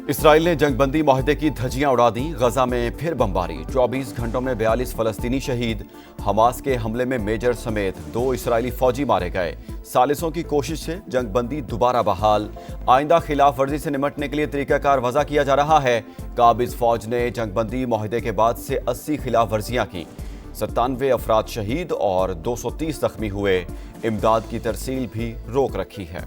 Israel ने जंगबंदी माहिदे की धज्जियां उड़ा दी। गजा में फिर बमबारी। 24 घंटों में 42 फलस्तीनी शहीद। हमास के हमले में मेजर समेत 2 इसराइली फौजी मारे गए। सालिसों की कोशिश से जंगबंदी दोबारा बहाल। आइंदा खिलाफ वर्जी से निपटने के लिए तरीकाकार वज़ा किया जा रहा है। काबिज फौज ने जंगबंदी माहिदे के बाद से 80 खिलाफ वर्जियां की। 97 अफराद शहीद और 230 जख्मी हुए। इमदाद की तरसील भी रोक रखी है।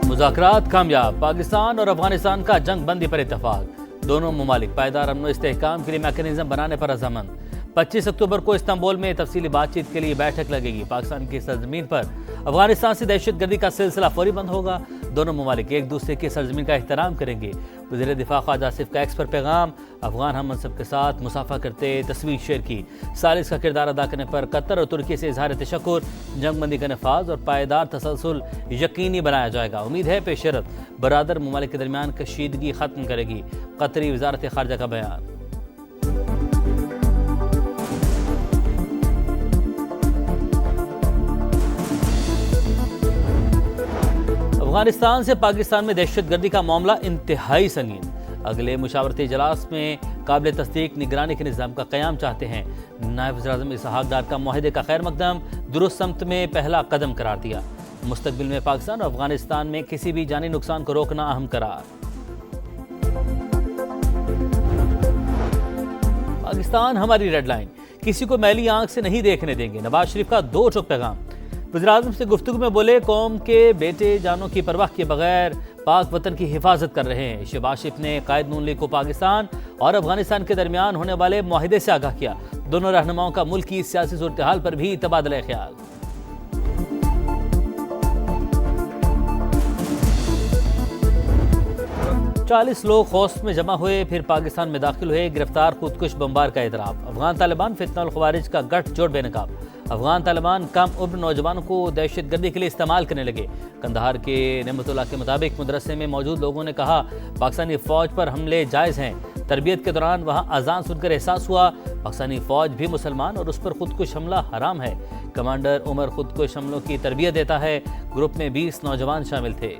मुज़ाकरात कामयाब। पाकिस्तान और अफगानिस्तान का जंग बंदी पर इत्तफाक। दोनों ममालिक पायदार अमन इस्तेहकाम के लिए मैकेनिज्म बनाने पर रजामंद। 25 अक्टूबर को इस्तांबुल में तफसीली बातचीत के लिए बैठक लगेगी। पाकिस्तान की सरजमीन पर अफगानिस्तान से दहशतगर्दी का सिलसिला फौरी बंद होगा। दोनों ममालिक एक दूसरे की सरजमीन का एहतराम करेंगे। वज़ीर दिफा ख्वाजा आसिफ का एक्स पर पैगाम। अफगान हम मनसब के साथ मुसाफा करते तस्वीर शेयर की। सालिस का किरदार अदा करने पर कतर और तुर्की से इजहार तशक्कुर। जंगबंदी का नफाज और पायदार तसलसल यकीनी बनाया जाएगा। उम्मीद है पेशरत बरादर ममालिक के दरमियान कशीदगी खत्म करेगी। कतरी वजारत खारजा का बयान। अफगानिस्तान से पाकिस्तान में दहशतगर्दी का मामला इंतहाई संगीन। अगले मुशावरती इजलास में काबिल तस्दीक निगरानी के निज़ाम का क़याम चाहते हैं। नायब वज़ीर-ए-आज़म इसहाक डार का माहिदे का खैर मकदम दुरुस्त समत में पहला कदम करार दिया। मुस्तकबिल में पाकिस्तान और अफगानिस्तान में किसी भी जानी नुकसान को रोकना अहम करार। पाकिस्तान हमारी रेड लाइन, किसी को मैली आंख से नहीं देखने देंगे। नवाज शरीफ का 2 टोक पैगाम। वज़ीर-ए-आज़म से गुफ्तगू में बोले, कौम के बेटे जानों की परवाह किए बगैर पाक वतन की हिफाजत कर रहे हैं। शहबाज शरीफ ने कायद नून लीग को पाकिस्तान और अफगानिस्तान के दरमियान होने वाले मुआहदे से आगाह किया। दोनों रहनुमाओं का मुल्क की सियासी सूरत हाल पर भी तबादला ख्याल। चालीस लोग खौफ में जमा हुए, फिर पाकिस्तान में दाखिल हुए। गिरफ्तार खुदकुश बमबार का एतराफ़। अफगान तालिबान फितनल ख़वारिज का गठजोड़ बेनकाब। अफगान तालिबान कम उम्र नौजवानों को दहशतगर्दी के लिए इस्तेमाल करने लगे। कंदहार के नेमतुल्लाह के मुताबिक मदरसे में मौजूद लोगों ने कहा पाकिस्तानी फ़ौज पर हमले जायज़ हैं। तरबियत के दौरान वहाँ अजान सुनकर एहसास हुआ पाकिस्तानी फ़ौज भी मुसलमान और उस पर खुदकुश हमला हराम है। कमांडर उमर खुदकुश हमलों की तरबियत देता है। ग्रुप में 20 नौजवान शामिल थे।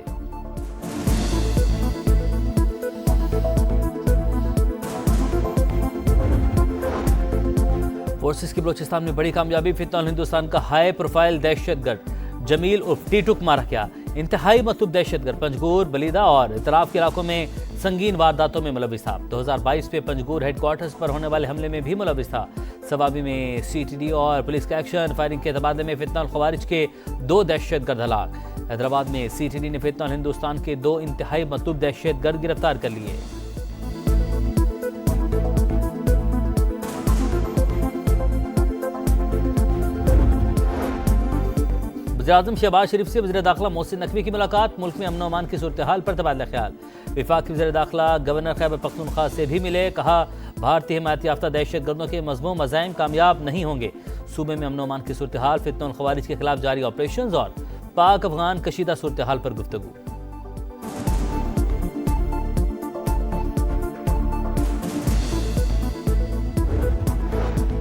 फोर्सेस की बलोचिस्तान में बड़ी कामयाबी। फितनल हिंदुस्तान का हाई प्रोफाइल दहशतगर्द जमील उर्फ टीटुक मारा गया। इंतहाई मतलूब दहशतगर्द पंजगूर, बलीदा और इतराफ के इलाकों में संगीन वारदातों में मुलविस था। 2022 में पंजगूर हेडक्वार्टर्स पर होने वाले हमले में भी मुलविस था। सवाबी में CTD और पुलिस का एक्शन। फायरिंग के तबादले में फितनल ख़वारिज के 2 दहशतगर्द हलाक। हैदराबाद में CTD ने फितनल हिंदुस्तान के 2 इंतहाई मतलूब दहशतगर्द गिरफ्तार कर लिए। वज़ीर-ए-आज़म शहबाज शरीफ से वज़ीर दाखिला मोहसिन नकवी की मुलाकात। मुल्क में अमन व अमान की सूरत हाल पर तबादला ख्याल। वफाक के वज़ीर दाखिला गवर्नर खैबर पख्तूनख्वा से भी मिले। कहा भारतीय हिमायत याफ्ता दहशतगर्दों के मज़मूम मज़ाइम कामयाब नहीं होंगे। सूबे में अमन व अमान की सूरत हाल, फितनल ख़वारिज के खिलाफ जारी ऑपरेशन और पाक अफगान कशीदा सूरत हाल पर गुफ्तगू।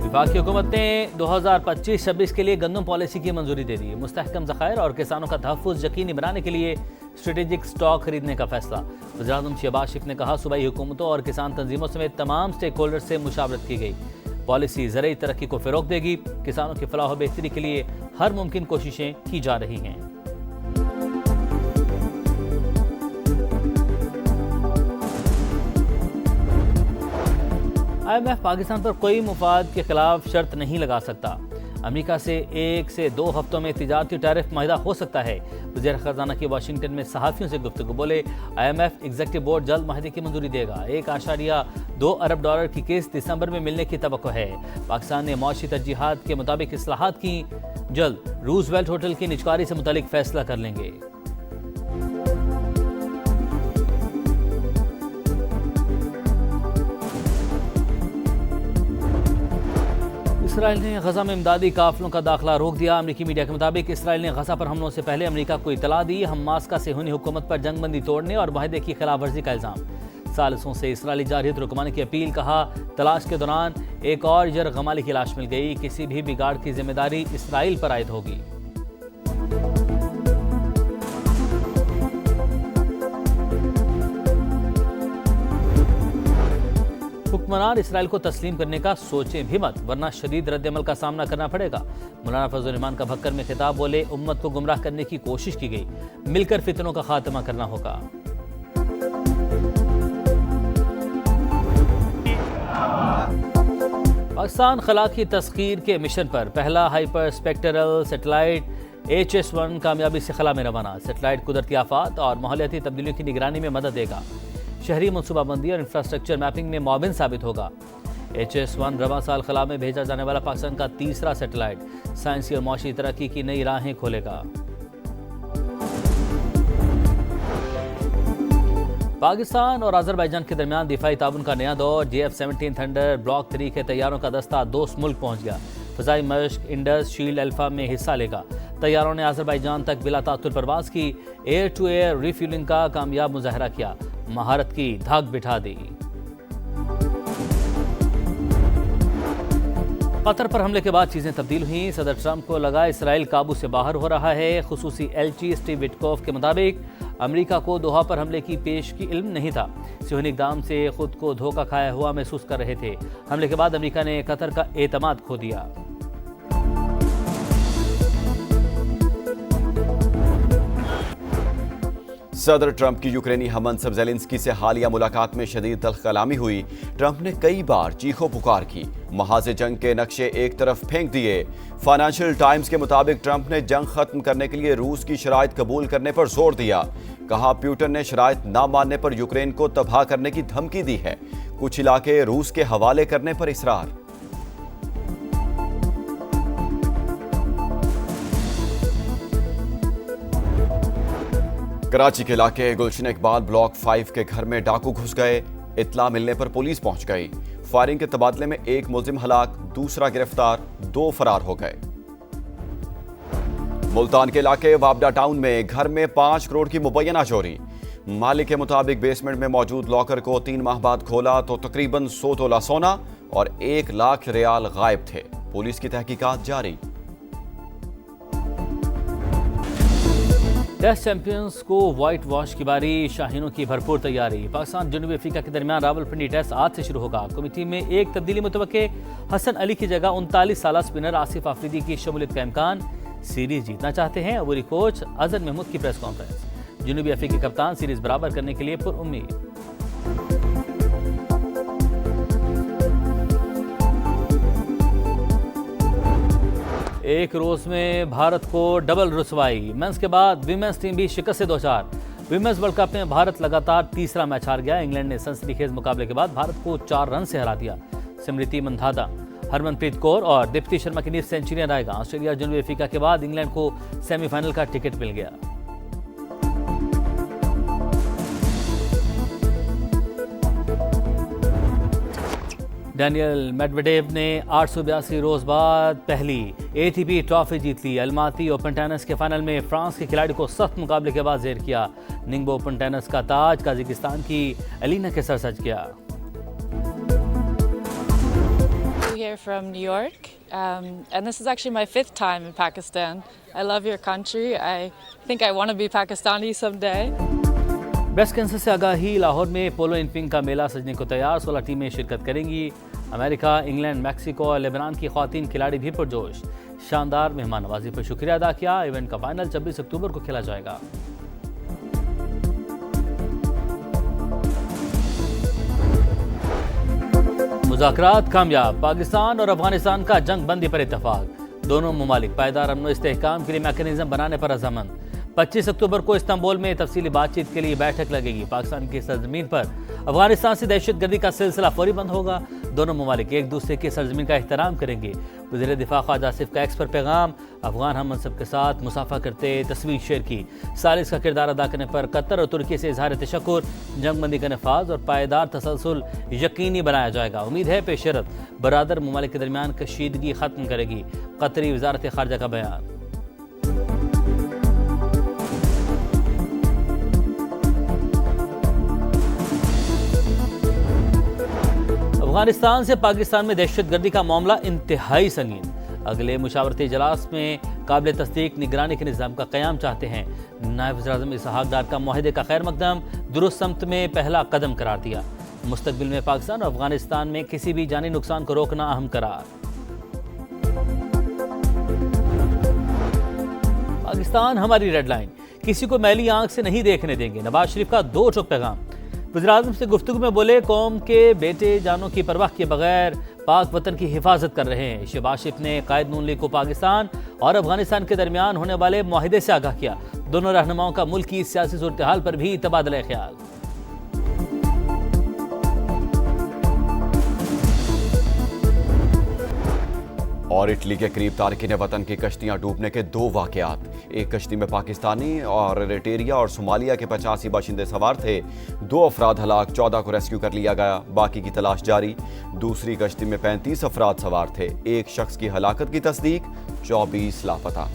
वफाकी हुकूमत ने 2025-26 के लिए गंदम पॉलिसी की मंजूरी दे दी। मुस्तहकम ज़खायर और किसानों का तहफ़्फ़ुज़ यकीनी बनाने के लिए स्ट्रेटेजिक स्टॉक खरीदने का फैसला। वज़ीर-ए-आज़म शहबाज शरीफ ने कहा सूबाई हुकूमतों और किसान तंजीमों समेत तमाम स्टेक होल्डर से मुशावरत की गई। पॉलिसी ज़रूरी तरक्की को फ़रोग़ देगी। किसानों की फलाह व बेहतरी के लिए हर मुमकिन कोशिशें की जा रही हैं। IMF पाकिस्तान पर कोई मुफाद के खिलाफ शर्त नहीं लगा सकता। अमेरिका से 1 से 2 हफ्तों में तिजारती टैरिफ माहिदा हो सकता है। वज़ीर ख़ज़ाना की वाशिंगटन में सहाफ़ियों से गुफ्तगू। बोले IMF एग्जीक्यूटिव बोर्ड जल्द माहिदे की मंजूरी देगा। $1.2 अरब की किस्त दिसंबर में मिलने की तवक्को है। पाकिस्तान ने मौशी तरजीहात के मुताबिक इस्लाहात की। जल्द रूजवेल्ट होटल की निजकारी से मुतालिक फैसला कर लेंगे। इसराइल ने गजा में इमदादी काफिलों का दाखिला रोक दिया। अमेरिकी मीडिया के मुताबिक इसराइल ने गजा पर हमलों से पहले अमेरिका को इतला दी। हमास का सेहूनी हुकूमत पर जंगबंदी तोड़ने और माहिदे की खिलाफ वर्जी का इल्ज़ाम। सालिसों से इसराइली जारहियत रुकवाने की अपील। कहा तलाश के दौरान एक और यरगमाली की लाश मिल गई। किसी भी बिगाड़ की जिम्मेदारी इसराइल पर आयद होगी। हुक्मरान इसराइल को तस्लीम करने का सोचें भी मत, वरना शदीद रद्दअमल का सामना करना पड़ेगा। मौलाना फजल रहमान का भक्कर में खिताब बोले, उम्मत को गुमराह करने की कोशिश की गई, मिलकर फितनों का खात्मा करना होगा। पाकिस्तान खला की तस्खीर के मिशन पर पहला हाइपर स्पेक्ट्रल सैटेलाइट HS-1 कामयाबी से खला में रवाना। सैटेलाइट कुदरती आफात और माहौलियाती तब्दीलियों की निगरानी में मदद देगा। शहरी मनसूबाबंदी और इंफ्रास्ट्रक्चर मैपिंग में मुआविन साबित होगा। HS-1 रवां साल खला में भेजा जाने वाला पाकिस्तान का तीसरा सैटेलाइट साइंसी और माशी तरक्की की नई राहें खोलेगा। पाकिस्तान और अजरबैजान के दरमियान दिफाई ताउन का नया दौर। JF-17 थंडर ब्लॉक 3 के तैयारों का दस्ता दोस्त मुल्क पहुंच गया। फ़ज़ाई मश्क इंडस शील्ड अल्फा में हिस्सा लेगा। तैयारों ने अजरबैजान तक बिला तातुल परवाज की। एयर टू एयर रिफ्यूलिंग का कामयाब मुजाहरा किया, महारत की धाक बिठा दी। कतर पर हमले के बाद चीजें तब्दील हुई। सदर ट्रंप को लगा इसराइल काबू से बाहर हो रहा है। खुसूसी एलची स्टीव विटकॉफ के मुताबिक अमेरिका को दोहा पर हमले की पेश की इल्म नहीं था। सियोनी इक़दाम से खुद को धोखा खाया हुआ महसूस कर रहे थे। हमले के बाद अमेरिका ने कतर का एतमाद खो दिया। सदर ट्रंप की यूक्रेनी हममंसब ज़ेलेंस्की से हालिया मुलाकात में शदीद तल्ख कलामी हुई। ट्रंप ने कई बार चीखो पुकार की, महाज़े जंग के नक्शे एक तरफ फेंक दिए। फाइनेंशियल टाइम्स के मुताबिक ट्रंप ने जंग खत्म करने के लिए रूस की शराइत कबूल करने पर जोर दिया। कहा, प्यूटन ने शराइत न मानने पर यूक्रेन को तबाह करने की धमकी दी है। कुछ इलाके रूस के हवाले करने पर इसरार। कराची के इलाके गुलशन इकबाल ब्लॉक 5 के घर में डाकू घुस गए। इत्ला मिलने पर पुलिस पहुंच गई। फायरिंग के तबादले में एक मुलजिम हलाक, दूसरा गिरफ्तार, 2 फरार हो गए। मुल्तान के इलाके वाबडा टाउन में घर में 5 करोड़ की मुबैना चोरी। मालिक के मुताबिक बेसमेंट में मौजूद लॉकर को 3 माह बाद खोला तो तकरीबन 100 तोला सोना और 1 लाख रियाल गायब थे। पुलिस की तहकीकात जारी। टेस्ट चैंपियंस को व्हाइट वॉश की बारी, शाहीनों की भरपूर तैयारी। पाकिस्तान जनूबी अफ्रीका के दरमियान रावलपिंडी टेस्ट आज से शुरू होगा। कमेटी में एक तब्दीली मुतवक्के, हसन अली की जगह 39 साला स्पिनर आसिफ आफरीदी की शमूलियत का इम्कान। सीरीज जीतना चाहते हैं अबूरी कोच अजहर महमूद की प्रेस कॉन्फ्रेंस। जनूबी अफ्रीकी कप्तान सीरीज बराबर करने के लिए पुरुम्मीद। एक रोज में भारत को डबल रुसवाई। मेंस के बाद विमेंस टीम भी शिकस्त से 2-4। विमेंस वर्ल्ड कप में भारत लगातार तीसरा मैच हार गया। इंग्लैंड ने सनसनीखेज मुकाबले के बाद भारत को 4 रन से हरा दिया। स्मृति मंधाना, हरमनप्रीत कौर और दीप्ति शर्मा की 9 सेंचुरियां रहेगा। ऑस्ट्रेलिया जनूबी अफ्रीका के बाद इंग्लैंड को सेमीफाइनल का टिकट मिल गया। डैनियल मेडवेडेव ने 882 रोज बाद पहली ATP ट्रॉफी जीत ली। अलमाती ओपन टेनिस के फाइनल में फ्रांस के खिलाड़ी को सख्त मुकाबले के बाद जेर किया। निंगबो ओपन टेनिस का ताज कजाकिस्तान की एलिना के सर सज गया। Here from New York, and this is actually my 5th time in Pakistan. I love your country. I think I want to be Pakistani someday. Breast cancer से आगाही। लाहौर में पोलो इन pink का मेला सजने को तैयार। 16 टीमें शिरकत करेंगी। अमेरिका, इंग्लैंड, मैक्सिको और लेबनान की ख्वातीन खिलाड़ी भी पुरजोश। शानदार मेहमान नवाजी पर शुक्रिया अदा किया। इवेंट का फाइनल 26 अक्टूबर को खेला जाएगा। मुज़ाकरात कामयाब। पाकिस्तान और अफगानिस्तान का जंग बंदी पर इत्तफाक। दोनों ममालिक पायदार अमन इस्तेहकाम के लिए मैकेनिज्म बनाने पर रजामंद। 25 अक्टूबर को इस्तांबुल में तफसीली बातचीत के लिए बैठक लगेगी। पाकिस्तान की सरजमीन पर अफगानिस्तान से दहशतगर्दी का सिलसिला फौरी बंद होगा। दोनों ममालिक एक दूसरे की सरजमीन का एहतराम करेंगे। वज़ीर दिफा ख्वाजा आसिफ का एक्स पर पैगाम। अफगान हम मनसब के साथ मुसाफा करते तस्वीर शेयर की। सालिस का किरदार अदा करने पर कतर और तुर्की से इजहार तशक्कुर। जंगबंदी का नफाज और पायदार तसलसल यकीनी बनाया जाएगा। उम्मीद है पेशरत बरादर ममालिक के दरमियान कशीदगी खत्म करेगी। कतरी वजारत खारजा का बयान। अफगानिस्तान से पाकिस्तान में दहशतगर्दी का मामला इंतहाई संगीन। अगले मुशावरती इजलास में काबिल तस्दीक निगरानी के निज़ाम का क़याम चाहते हैं। नायब वज़ीर-ए-आज़म इसहाक़ डार का मुआहदे का खैर मकदम दुरुस्त समत में पहला कदम करार दिया। मुस्तकबिल में पाकिस्तान और अफगानिस्तान में किसी भी जानी नुकसान को रोकना अहम करार। पाकिस्तान हमारी रेड लाइन, किसी को मैली आंख से नहीं देखने देंगे। नवाज शरीफ का दो टोक पैगाम। वज़ीर-ए-आज़म से गुफ्तगू में बोले, कौम के बेटे जानों की परवाह किए बगैर पाक वतन की हिफाजत कर रहे हैं। शहबाज शरीफ ने कायद नून लीग को पाकिस्तान और अफगानिस्तान के दरमियान होने वाले मुआहिदे से आगाह किया। दोनों रहनुमाओं का मुल्क की सियासी सूरत हाल पर भी तबादला ख्याल। और इटली के करीब तारकिन वतन की कश्तियां डूबने के दो वाकयात। एक कश्ती में पाकिस्तानी और एरिट्रिया और सोमालिया के 85 बाशिंदे सवार थे। 2 अफराद हलाक, 14 को रेस्क्यू कर लिया गया, बाकी की तलाश जारी। दूसरी कश्ती में 35 अफराद सवार थे। एक शख्स की हलाकत की तस्दीक, 24 लापता।